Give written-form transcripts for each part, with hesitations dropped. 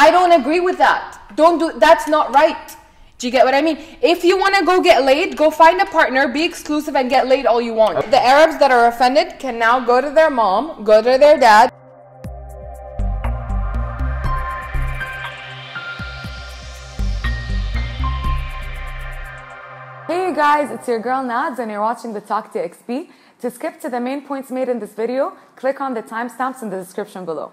I don't agree with that. Don't do, that's not right. Do you get what I mean? If you want to go get laid, go find a partner, be exclusive, and get laid all you want. The Arabs that are offended can now go to their mom, go to their dad. Hey guys, it's your girl Nads and you're watching TheTalk TXP. To skip to the main points made in this video, click on the timestamps in the description below.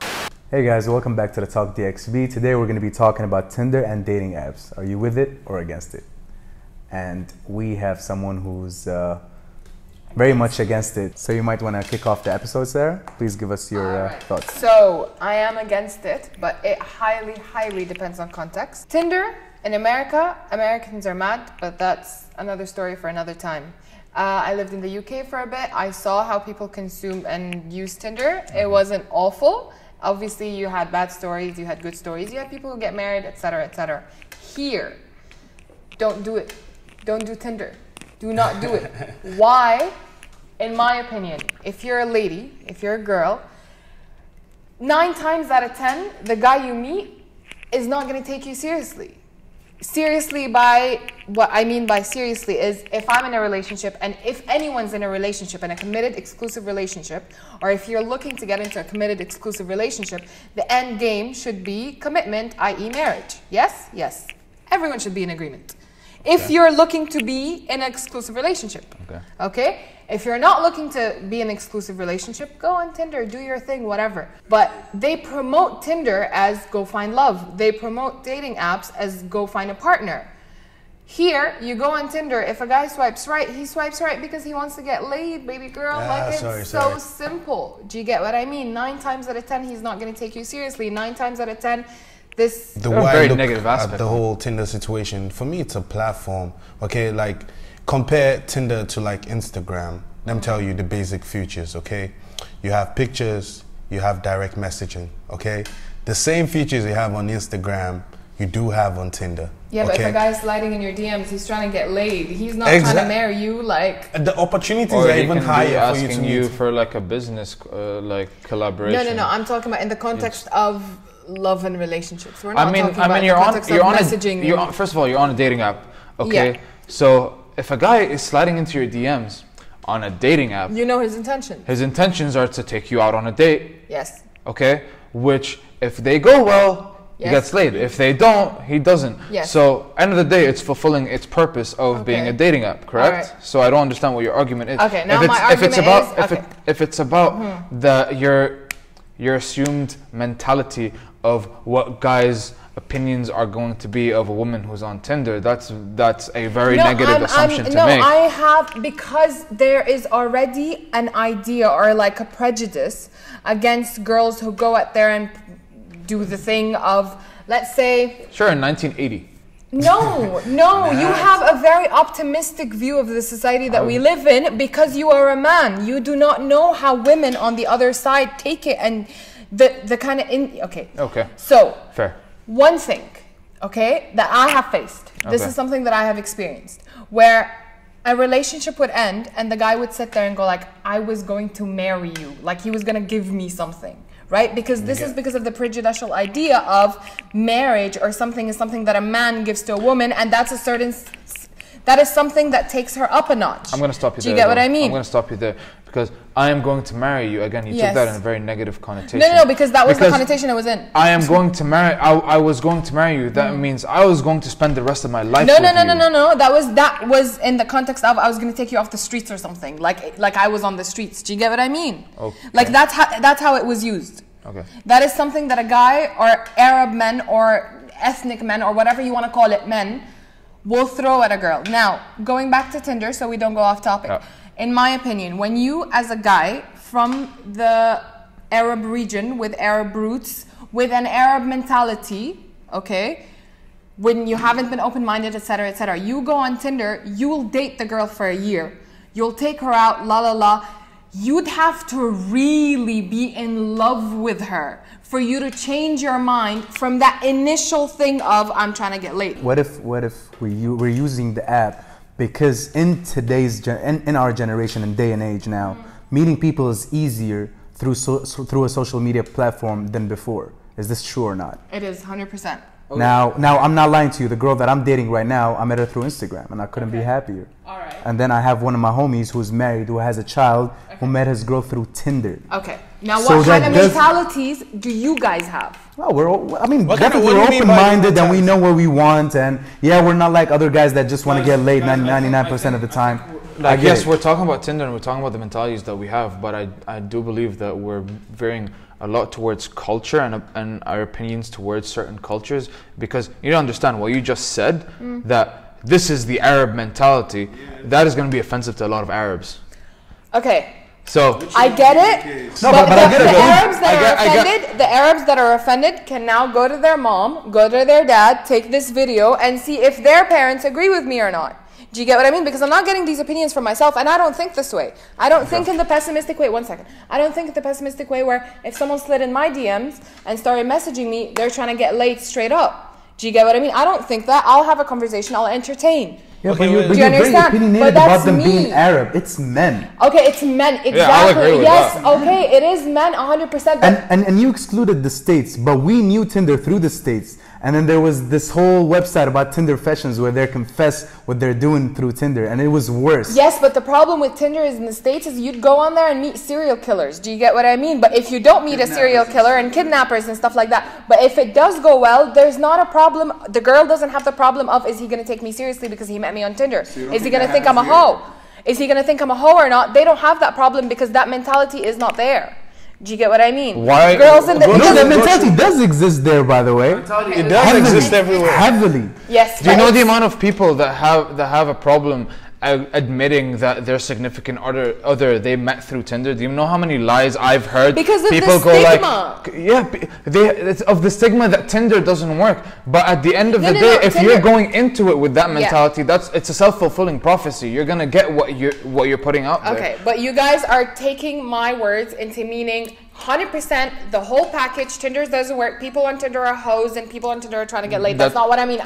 Hey guys, welcome back to TheTalk DXB. Today we're going to be talking about Tinder and dating apps. Are you with it or against it? And we have someone who's very much against it. So you might want to kick off the episode, Sarah. Please give us your thoughts. So I am against it, but it highly depends on context. Tinder in America, Americans are mad, but that's another story for another time. I lived in the UK for a bit. I saw how people consume and use Tinder. It wasn't awful. Obviously, you had bad stories, you had good stories, you had people who get married, etc., etc. Here, don't do it. Don't do Tinder. Do not do it. Why? In my opinion, if you're a lady, if you're a girl, 9 times out of 10, the guy you meet is not going to take you seriously. Seriously, by what I mean by seriously is if I'm in a relationship, and if anyone's in a relationship, in a committed exclusive relationship, or if you're looking to get into a committed exclusive relationship, the end game should be commitment, i.e. marriage. Yes? Yes. Everyone should be in agreement. If you're looking to be in an exclusive relationship. Okay? If you're not looking to be in an exclusive relationship, go on Tinder, do your thing, whatever. But they promote Tinder as go find love. They promote dating apps as go find a partner. Here, you go on Tinder, if a guy swipes right, he swipes right because he wants to get laid, baby girl. It's so simple. Do you get what I mean? 9 times out of 10, he's not going to take you seriously. 9 times out of 10, the way I look at the whole Tinder situation, for me, it's a platform. Okay, like compare Tinder to like Instagram. Let me tell you the basic features. Okay, you have pictures, you have direct messaging. Okay, the same features you have on Instagram, you do have on Tinder. Yeah, but if a guy's sliding in your DMs, he's trying to get laid. He's not trying to marry you. Like the opportunities are even higher for you to meet. For like a business like collaboration. No. I'm talking about in the context of love and relationships. We're not talking about you're on messaging. First of all, you're on a dating app. Okay, yeah. So if a guy is sliding into your DMs on a dating app, you know his intentions. His intentions are to take you out on a date. Yes. Okay, which if they go well, he gets laid. If they don't, he doesn't. Yes. So end of the day, it's fulfilling its purpose of being a dating app, correct? Right. So I don't understand what your argument is. Okay, now my argument is if it's about your assumed mentality of what guys' opinions are going to be of a woman who's on Tinder, that's a very negative assumption to make. No, I have, because there is already an idea or like a prejudice against girls who go out there and do the thing of, let's say... Sure, in 1980. No, you have a very optimistic view of the society that we live in because you are a man. You do not know how women on the other side take it and the kind of... Okay. So, fair. One thing, okay, that I have faced, this is something that I have experienced, where a relationship would end and the guy would sit there and go like, I was going to marry you. Like he was going to give me something. Right? Because this is because of the prejudicial idea of marriage or something is something that a man gives to a woman, and that's a certain... That is something that takes her up a notch. I'm going to stop you there. Do you get what I mean? I'm going to stop you there because I am going to marry you. Again, you took that in a very negative connotation. No, because that was the connotation it was in. I am going to marry... I was going to marry you. That means I was going to spend the rest of my life with you. No. That was in the context of I was going to take you off the streets or something. Like I was on the streets. Do you get what I mean? Okay. Like that's how it was used. Okay. That is something that a guy or Arab men or ethnic men or whatever you want to call it, men, will throw at a girl. Now, going back to Tinder so we don't go off topic. In my opinion, when you as a guy from the Arab region with Arab roots, with an Arab mentality, okay, when you haven't been open-minded, etc., you go on Tinder, you will date the girl for a year. You'll take her out, You'd have to really be in love with her for you to change your mind from that initial thing of I'm trying to get laid. What if we're using the app because in today's in our generation and day and age now, meeting people is easier through a social media platform than before. Is this true or not? It is 100%. Okay. Now I'm not lying to you. The girl that I'm dating right now, I met her through Instagram, and I couldn't be happier. All right. And then I have one of my homies who's married, who has a child, who met his girl through Tinder. Okay. Now, what kind of mentalities do you guys have? Well, we're open-minded, and we know what we want, and yeah, we're not like other guys that just want to get laid 99% of the time. Like, yes, we're talking about Tinder and we're talking about the mentalities that we have, but I do believe that we're varying a lot towards culture and our opinions towards certain cultures, because you don't understand what you just said, that this is the Arab mentality. That is going to be offensive to a lot of Arabs. Okay. So I get it. No, but I get it. The Arabs that are offended can now go to their mom, go to their dad, take this video, and see if their parents agree with me or not. Do you get what I mean? Because I'm not getting these opinions from myself, and I don't think this way. I don't think in the pessimistic way. 1 second. I don't think in the pessimistic way where if someone slid in my DMs and started messaging me, they're trying to get laid straight up. Do you get what I mean? I don't think that. I'll have a conversation. I'll entertain. Yeah, but you're very opinionated about them being Arab. It's men. Okay, it's men. Exactly. Yeah, I'll agree with yes. that. Okay, it is men 100%. And you excluded the States, but we knew Tinder through the States. And then there was this whole website about Tinder fashions where they confess what they're doing through Tinder, and it was worse. Yes, but the problem with Tinder is in the States is you'd go on there and meet serial killers. Do you get what I mean? But if you don't meet a serial killer and kidnappers and stuff like that, but if it does go well, there's not a problem. The girl doesn't have the problem of, is he going to take me seriously because he met me on Tinder? Is he going to think I'm a hoe? Is he going to think I'm a hoe or not? They don't have that problem because that mentality is not there. Do you get what I mean? Why? Girls in the that mentality does exist there, by the way. It does exist everywhere. Heavily. Yes. Do you know the amount of people that have a problem admitting that their significant other they met through Tinder? Do you know how many lies I've heard? Because of people the go stigma. like, yeah, it's of the stigma that Tinder doesn't work. But at the end of the day, if Tinder, you're going into it with that mentality, it's a self-fulfilling prophecy. You're gonna get what you're putting out there. Okay, but you guys are taking my words into meaning 100% the whole package. Tinder doesn't work. People on Tinder are hoes, and people on Tinder are trying to get laid. That's not what I mean.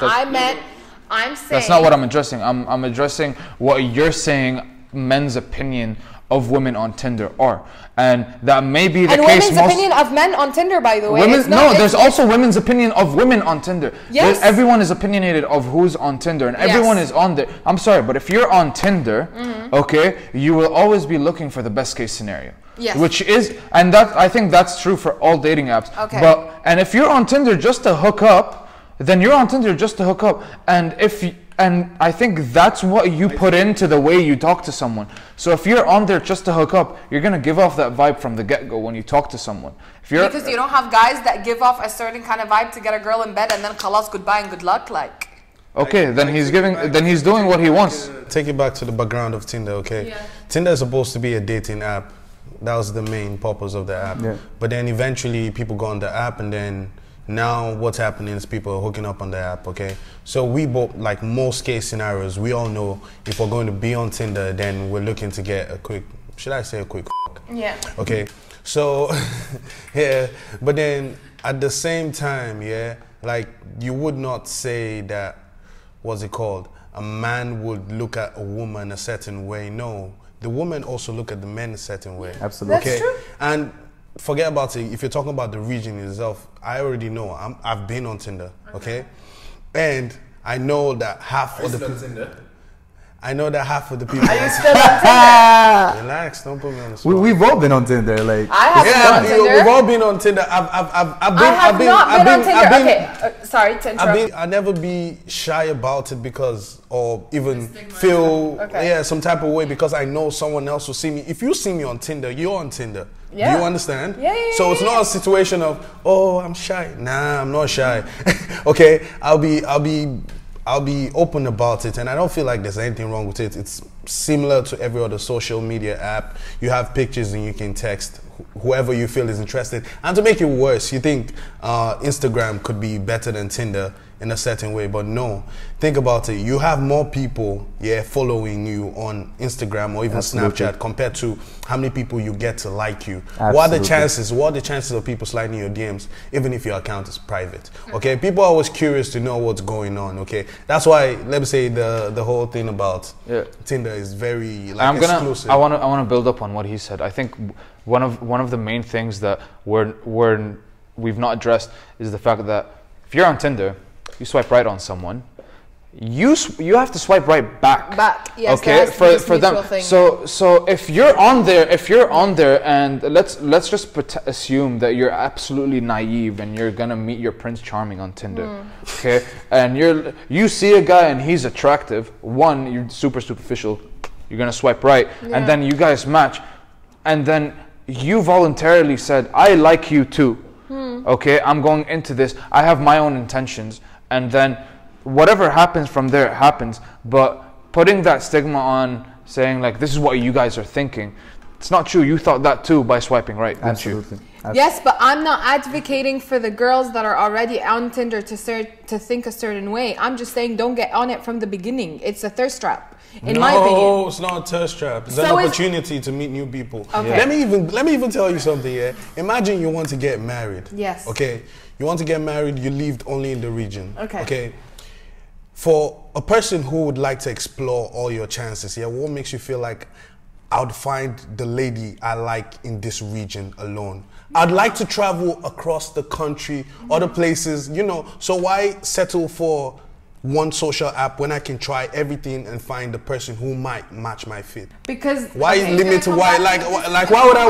I'm saying that's not what I'm addressing. I'm addressing what you're saying. Men's opinion of women on Tinder are, and that may be the case. And women's opinion of men on Tinder, by the way. There's also women's opinion of women on Tinder. Yes. Everyone is opinionated of who's on Tinder, and everyone is on there. I'm sorry, but if you're on Tinder, okay, you will always be looking for the best case scenario. Yes. Which is, and that I think that's true for all dating apps. Okay. And if you're on Tinder just to hook up, then you're on Tinder just to hook up. And I think that's what you put into the way you talk to someone. So if you're on there just to hook up, you're gonna give off that vibe from the get-go when you talk to someone. Because you don't have guys that give off a certain kind of vibe to get a girl in bed and then khalas, goodbye and good luck, like. Okay, then he's doing what he wants. Take it back to the background of Tinder, okay? Yeah. Tinder is supposed to be a dating app. That was the main purpose of the app. Yeah. But then eventually people go on the app, and then now what's happening is people are hooking up on the app, okay? So we both, like most case scenarios, we all know if we're going to be on Tinder, then we're looking to get a quick, should I say a quick Yeah. Okay, so, yeah, but then at the same time, yeah, like you would not say that, what's it called? A man would look at a woman a certain way. No, the women also look at the men a certain way. Absolutely. That's true. And forget about it. If you're talking about the region itself, I already know. I've been on Tinder, okay? And I know that half of the people. I know that half of the people. Are you still on Tinder? Relax, don't put me on the spot. We've all been on Tinder, like. I have been on Tinder. We've all been on Tinder. I've been on Tinder. Sorry to interrupt. I never be shy about it because, or even feel some type of way because I know someone else will see me. If you see me on Tinder, you're on Tinder. Yeah. Do you understand? Yeah. So it's not a situation of, oh, I'm shy. Nah, I'm not shy. Okay, I'll be open about it, and I don't feel like there's anything wrong with it. It's similar to every other social media app. You have pictures and you can text whoever you feel is interested. And to make it worse, you think Instagram could be better than Tinder in a certain way, but no. Think about it. You have more people, following you on Instagram or even Snapchat compared to how many people you get to like you. Absolutely. What are the chances of people sliding your DMs, even if your account is private? Okay, people are always curious to know what's going on. Okay, that's why let me say the whole thing about Tinder is very exclusive. I want to build up on what he said. I think one of the main things that we're we've not addressed is the fact that if you're on Tinder, you swipe right on someone, you have to swipe right back. Yes. Okay, for them. Thing. So if you're on there, and let's just assume that you're absolutely naive and you're gonna meet your Prince Charming on Tinder, okay, and you see a guy and he's attractive. One, you're super superficial. You're gonna swipe right, and then you guys match, and then you voluntarily said, "I like you too." Okay, I'm going into this. I have my own intentions, and then whatever happens from there, it happens. But putting that stigma on, saying like, this is what you guys are thinking, it's not true. You thought that too by swiping right, didn't you? Absolutely. Yes, but I'm not advocating for the girls that are already on Tinder to think a certain way. I'm just saying don't get on it from the beginning. It's a thirst trap, in my opinion. No, it's not a thirst trap. It's an opportunity to meet new people. Okay. Let me even tell you something, yeah? Imagine you want to get married. Yes. Okay? You want to get married, you lived only in the region. Okay. For a person who would like to explore all your chances, yeah, what makes you feel like I would find the lady I like in this region alone? I'd like to travel across the country, other places, you know, so why settle for one social app when I can try everything and find the person who might match my fit? Because why limit to why why would I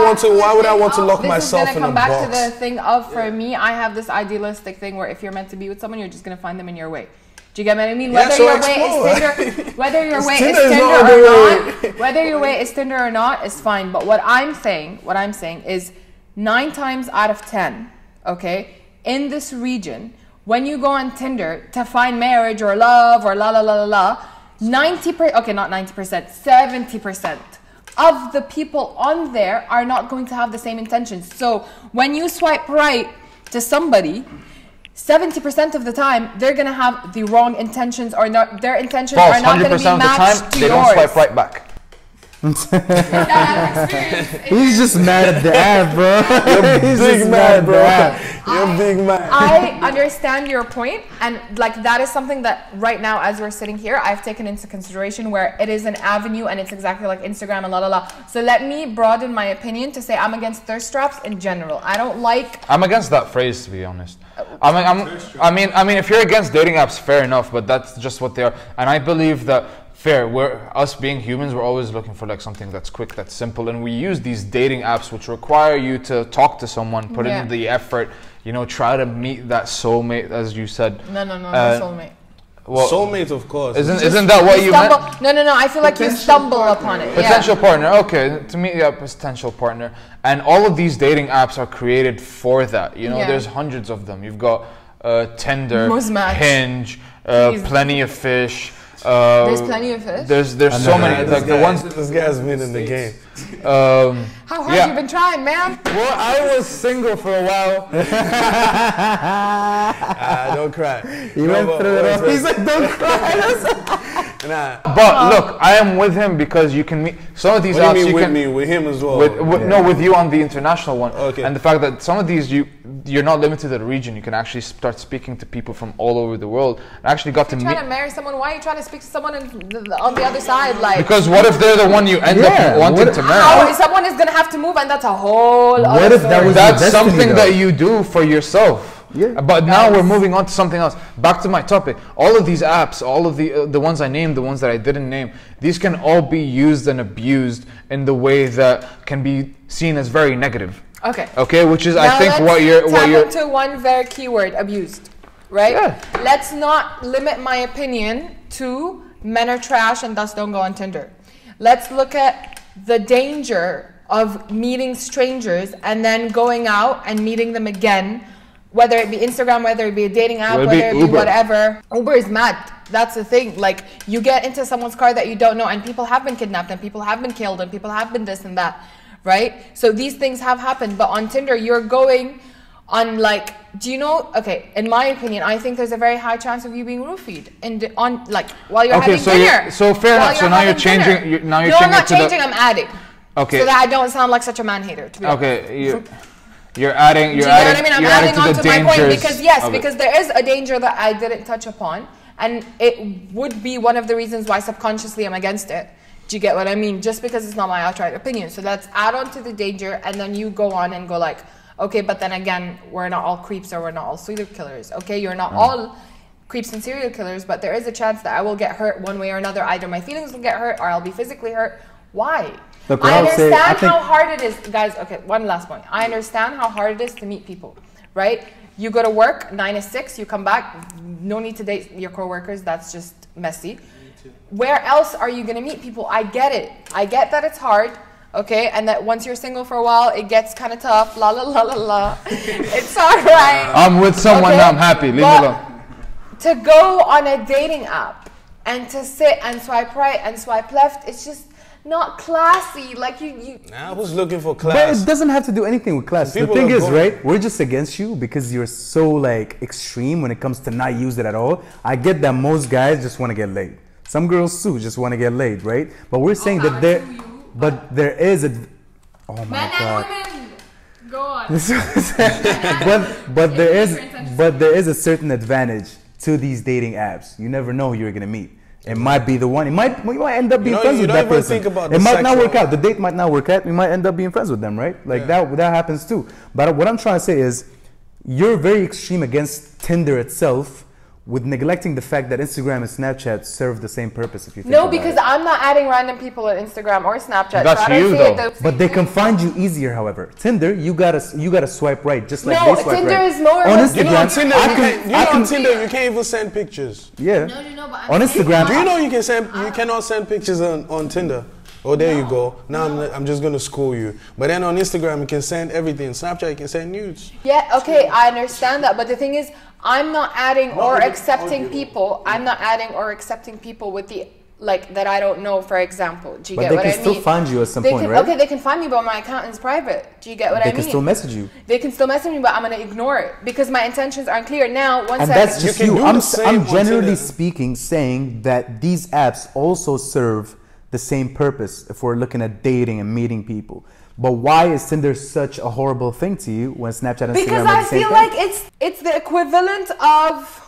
want to lock myself in a box? This is gonna come back to the thing of, for me, I have this idealistic thing where if you're meant to be with someone, you're just gonna find them in your way. Do you get what I mean? Whether your way is Tinder or not is fine. But what I'm saying is 9 times out of 10, okay, in this region, when you go on Tinder to find marriage or love or 90%, okay, not 90%, 70% of the people on there are not going to have the same intentions. So when you swipe right to somebody, 70% of the time, they're going to have the wrong intentions, or not. Their intentions are not going to be matched to yours. They don't swipe right back. He's just mad at the app, bro. He's big mad, bro. You're big mad. I understand your point, and like that is something that right now, as we're sitting here, I've taken into consideration, where it is an avenue and it's exactly like Instagram and So let me broaden my opinion to say I'm against thirst traps in general. I'm against that phrase, to be honest. I mean, if you're against dating apps, fair enough, but that's just what they are. And I believe that us being humans, we're always looking for like something that's quick, that's simple, and we use these dating apps which require you to talk to someone, put in the effort, you know, try to meet that soulmate, as you said. No, soulmate. Well, soulmate, of course. Isn't that what you meant? No. I feel like you stumble upon it. Potential partner. Okay, to meet a potential partner, and all of these dating apps are created for that. You know, there's hundreds of them. You've got Tinder, Hinge, Plenty of Fish. There's Plenty of Fish. There's so many. Like the ones. This guy's been in the game. How hard you been trying, man? Well, I was single for a while. Don't cry. He went through it all. He's like, don't cry. But look, I am with him because you can meet some of these apps. What do you mean with him as well? No, with you on the international one. Okay. And the fact that some of these you're not limited to the region. You can actually start speaking to people from all over the world. I actually got to meet. You're trying to marry someone. Why are you trying to speak to someone on the other side? Like, because what if they're the one you end up wanting to marry? Someone is gonna have to move, and that's a whole other story. That's something that you do for yourself. Yeah. But now we're moving on to something else. Back to my topic. All of these apps, all of the ones I named, the ones that I didn't name, these can all be used and abused in the way that can be seen as very negative. Okay, which is, now I think, what you're to one very keyword: abused. Right? Yeah. Let's not limit my opinion to men are trash and thus don't go on Tinder. Let's look at the danger of meeting strangers and then going out and meeting them again, whether it be Instagram, whether it be a dating app, whether it be whatever. Uber is mad. That's the thing. Like, you get into someone's car that you don't know, and people have been kidnapped, and people have been killed, and people have been this and that, right? So these things have happened. But on Tinder, you're going on, like, do you know? Okay, in my opinion, I think there's a very high chance of you being roofied while you're having dinner. So fair enough. So now you're changing. No, I'm not changing. I'm adding. Okay. So that I don't sound like such a man hater. To be honest. Okay. You're adding. You're adding. What I mean? I'm adding on to my point because there is a danger that I didn't touch upon, and it would be one of the reasons why subconsciously I'm against it. Do you get what I mean? Just because it's not my outright opinion. So let's add on to the danger, and then you go on and go like, Okay, but then again, we're not all creeps or we're not all serial killers. Okay, you're not all creeps and serial killers, but there is a chance that I will get hurt one way or another. Either my feelings will get hurt or I'll be physically hurt. Why? Look, I understand how hard it is, guys. Okay, one last point. I understand how hard it is to meet people, right? You go to work 9 to 6, you come back, no need to date your coworkers. That's just messy. Where else are you gonna meet people? I get it. I get that it's hard. Okay, and that once you're single for a while, it gets kind of tough. La la la la la. It's alright. I'm with someone now. I'm happy. Leave me alone. To go on a dating app and to sit and swipe right and swipe left, it's just not classy. Like you. I was looking for class. But it doesn't have to do anything with class. The thing is, right? We're just against you because you're so like extreme when it comes to not use it at all. I get that most guys just want to get laid. Some girls too just want to get laid, right? But we're saying that there is a. Oh my God. Women. Go on. but there is a certain advantage to these dating apps. You never know who you're gonna meet. It might be the one. You might end up being friends with that person. It might not work out. The date might not work out. You might end up being friends with them, right? Like that happens too. But what I'm trying to say is, you're very extreme against Tinder itself, with neglecting the fact that Instagram and Snapchat serve the same purpose. If you think about because I'm not adding random people on Instagram or Snapchat. That's you though. But they can find you easier. However, Tinder, you gotta swipe right, just like they swipe Tinder right. Is more on Instagram. On Tinder, you can't even send pictures. Yeah. No, but on Instagram, do you know you cannot send pictures on Tinder? Oh, there you go. Now I'm just gonna school you. But then on Instagram, you can send everything. Snapchat, you can send nudes. Yeah, okay, I understand that. But the thing is, I'm not adding or accepting people. I'm not adding or accepting people with the that I don't know. For example, do you get what I mean? But they can still find you at some point, right? Okay, they can find me, but my account is private. Do you get what I mean? They can still message you. They can still message me, but I'm gonna ignore it because my intentions aren't clear. Now, once that's just you. I'm generally speaking saying that these apps also serve the same purpose if we're looking at dating and meeting people. But why is Tinder such a horrible thing to you when Snapchat and Instagram because are the same feel thing? Like it's the equivalent of.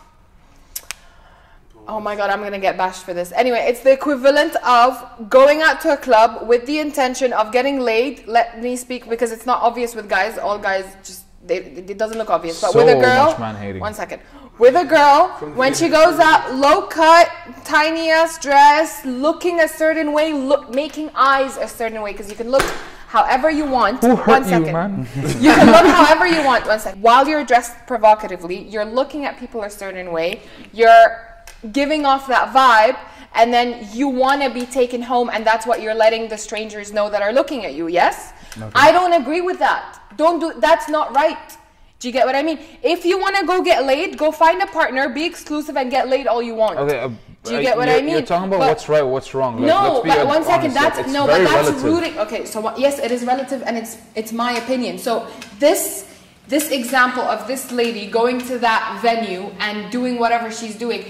Oh my God, I'm gonna get bashed for this. Anyway, it's the equivalent of going out to a club with the intention of getting laid. Let me speak because it's not obvious with guys. All guys just it doesn't look obvious. But with a girl, one second. With a girl, when she goes out, low cut, tiny ass dress, looking a certain way, making eyes a certain way, because you can look however you want. Who hurt you, man? You can look however you want. One second. While you're dressed provocatively, you're looking at people a certain way. You're giving off that vibe, and then you want to be taken home, and that's what you're letting the strangers know that are looking at you. Yes, okay. I don't agree with that. That's not right. Do you get what I mean? If you want to go get laid, go find a partner, be exclusive, and get laid all you want. Okay, do you get what I mean? You're talking about what's right, what's wrong. No, but one second. That's relative. rooting. Okay, so yes, it is relative, and it's my opinion. So this example of this lady going to that venue and doing whatever she's doing,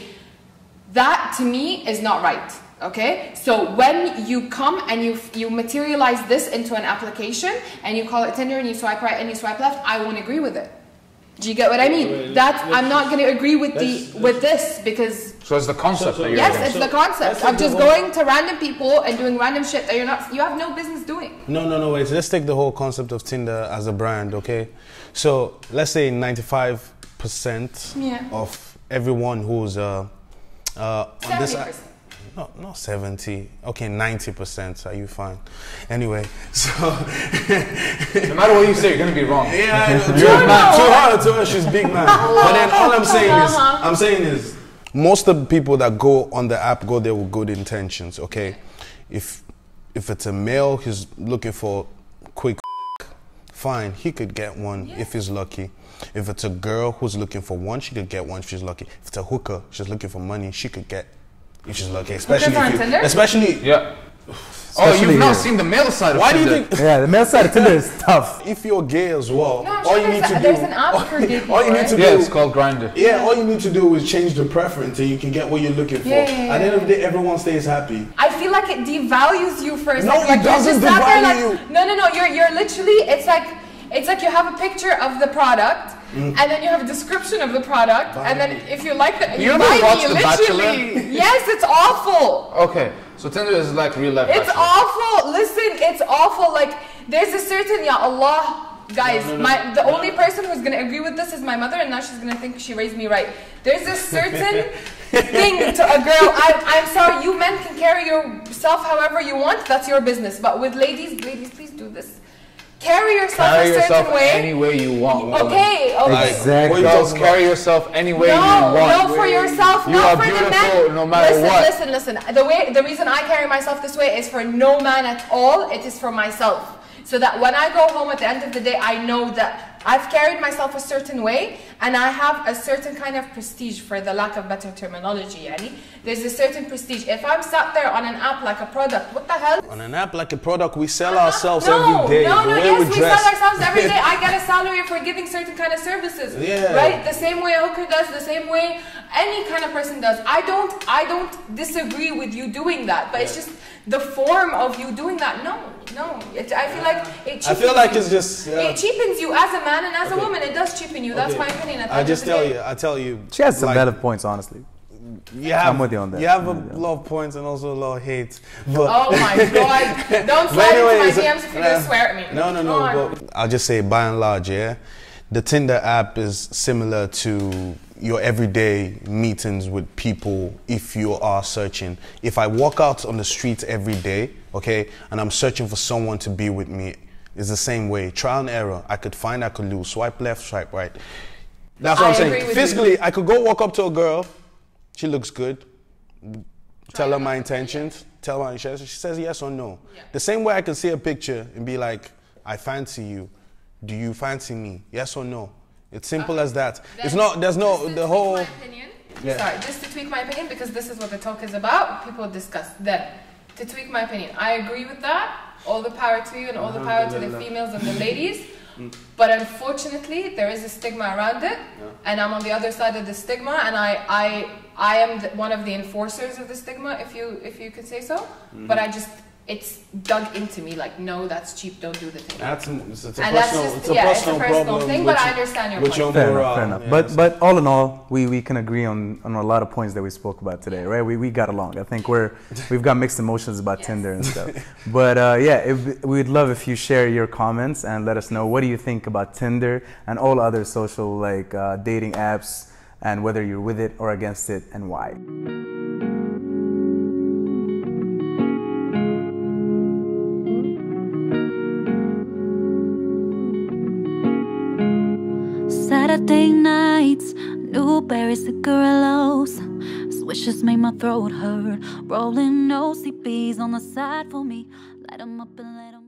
that to me is not right. Okay, so when you come and you materialize this into an application and you call it Tinder and you swipe right and you swipe left, I won't agree with it. Do you get what I mean? I'm not going to agree with this because. So it's the concept that you're Yes, it's the concept of just going to random people and doing random shit that you have no business doing. No, wait. Let's take the whole concept of Tinder as a brand, okay? So let's say 95% of everyone who's on this. 70%. Not 70. Okay, 90%. Are you fine? Anyway, so no matter what you say, you're gonna be wrong. Yeah, I know. To her, she's big man. But then all I'm saying is, most of the people that go on the app go there with good intentions. Okay, if it's a male, he's looking for quick, fine, he could get one if he's lucky. If it's a girl who's looking for one, she could get one if she's lucky. If it's a hooker, she's looking for money, she could get. If she's lucky, especially yeah. Oh, you've not seen the male side of Tinder. Why do you think? Yeah, the male side of Tinder is tough. If you're gay as well, there's an app for gay people. All you need to do, it's called Grindr. Yeah, all you need to do is change the preference, and you can get what you're looking for. At the end of the day, everyone stays happy. I feel like it devalues you for a second. No, it doesn't devalue you. No. You're literally. It's like you have a picture of the product. And then you have a description of the product, and then if you like that, you buy me, literally. Yes, it's awful. Okay, so Tinder is like real life. It's awful. Listen, it's awful. Like there's a certain, ya Allah, Guys, the only person who's gonna agree with this is my mother, and now she's gonna think she raised me right. There's a certain thing to a girl. I'm sorry, you men can carry yourself however you want. That's your business. But with ladies, please do this. Carry yourself a certain way. Any way you want. Okay. Exactly. Girls, carry yourself any way you want. No, for yourself, you not are for the beautiful men. no matter what. Listen. The reason I carry myself this way is for no man at all. It is for myself. So that when I go home at the end of the day, I know that I've carried myself a certain way, and I have a certain kind of prestige, for the lack of better terminology. Yani. There's a certain prestige. If I'm sat there on an app like a product, what the hell? On an app like a product, we sell ourselves every day. Yes, we sell ourselves every day. I get a salary for giving certain kind of services. Yeah. Right? The same way a hooker does, the same way any kind of person does. I don't disagree with you doing that, but it's just the form of you doing that. No. I feel like it cheapens I feel like it's just... It cheapens you as a man and as a woman. It does cheapen you. That's my opinion. I tell you. She has some valid points, honestly. I'm with you on that. You have a lot of points and also a lot of hate. But oh my God. Don't slide into my DMs if you're going to swear at me. No. But I'll just say, by and large, the Tinder app is similar to your everyday meetings with people if you are searching. If I walk out on the streets every day, okay, and I'm searching for someone to be with me, it's the same way. Trial and error. I could find, I could lose. Swipe left, swipe right. That's what I'm saying. Physically, I could go walk up to a girl. She looks good. Tell her my intentions. Tell her she says yes or no. Yeah. The same way I can see a picture and be like, I fancy you. Do you fancy me? Yes or no? It's simple as that. It's not, there's no, the whole... Sorry, just to tweak my opinion, because this is what the talk is about. People discuss. Then, to tweak my opinion, I agree with that. All the power to you and all the power to the females and the ladies. But unfortunately, there is a stigma around it, and I'm on the other side of the stigma, and I am one of the enforcers of the stigma, if you could say so. But it's dug into me like, no, that's cheap, don't do the thing. It's a personal problem thing, but I understand your point. Fair enough. Yeah, but all in all, we can agree on a lot of points that we spoke about today, right? We got along. I think we've got mixed emotions about Tinder and stuff. But we'd love if you share your comments and let us know, what do you think about Tinder and all other social dating apps, and whether you're with it or against it, and why. Saturday nights, Newberry cigarillos, swishes make my throat hurt, rolling OCBs on the side for me, light 'em up and let 'em